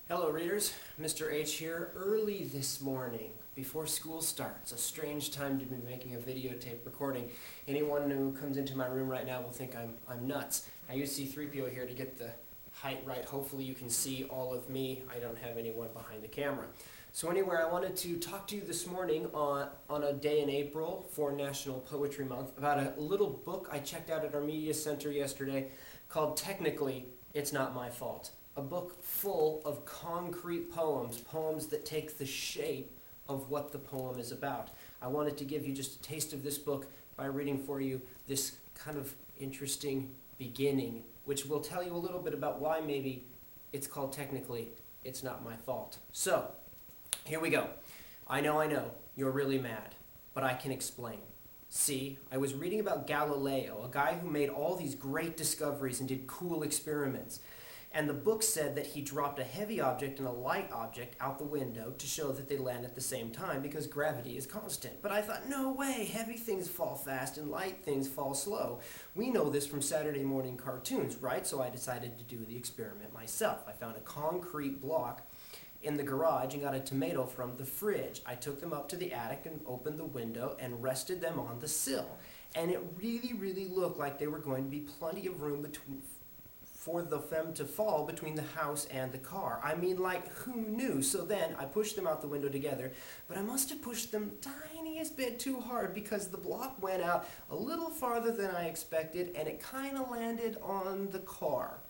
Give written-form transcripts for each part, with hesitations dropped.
Hello readers, Mr. H here, early this morning, before school starts. A strange time to be making a videotape recording. Anyone who comes into my room right now will think I'm nuts. I use C3PO here to get the height right. Hopefully you can see all of me. I don't have anyone behind the camera. So anyway, I wanted to talk to you this morning on a day in April for National Poetry Month about a little book I checked out at our media center yesterday called Technically, It's Not My Fault. A book full of concrete poems that take the shape of what the poem is about. I wanted to give you just a taste of this book by reading for you this kind of interesting beginning, which will tell you a little bit about why maybe it's called Technically, It's Not My Fault. So, here we go. I know, you're really mad, but I can explain. See, I was reading about Galileo, a guy who made all these great discoveries and did cool experiments. And the book said that he dropped a heavy object and a light object out the window to show that they land at the same time because gravity is constant. But I thought, no way, heavy things fall fast and light things fall slow. We know this from Saturday morning cartoons, right? So I decided to do the experiment myself. I found a concrete block in the garage and got a tomato from the fridge. I took them up to the attic and opened the window and rested them on the sill. And it really looked like there were going to be plenty of room for them to fall between the house and the car. I mean, like, who knew? So then I pushed them out the window together, but I must have pushed them tiniest bit too hard because the block went out a little farther than I expected and it kind of landed on the car.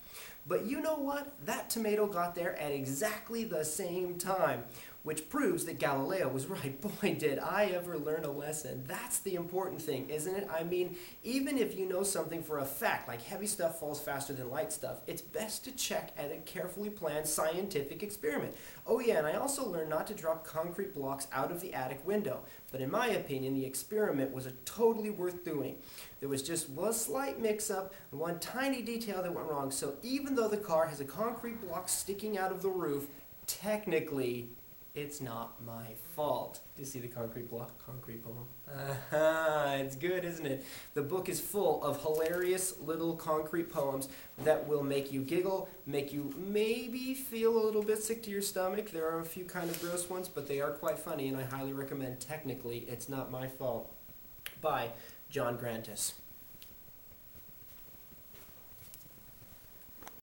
But you know what? That tomato got there at exactly the same time, which proves that Galileo was right. Boy, did I ever learn a lesson. That's the important thing, isn't it? I mean, even if you know something for a fact, like heavy stuff falls faster than light stuff, it's best to check at a carefully planned scientific experiment. Oh yeah, and I also learned not to drop concrete blocks out of the attic window. But in my opinion, the experiment was totally worth doing. There was just one slight mix-up, one tiny detail that went wrong. So even though the car has a concrete block sticking out of the roof, technically, it's not my fault. Do you see the concrete block, concrete poem? It's good, isn't it? The book is full of hilarious little concrete poems that will make you giggle, make you maybe feel a little bit sick to your stomach. There are a few kind of gross ones, but they are quite funny, and I highly recommend Technically, It's Not My Fault by John Grandits.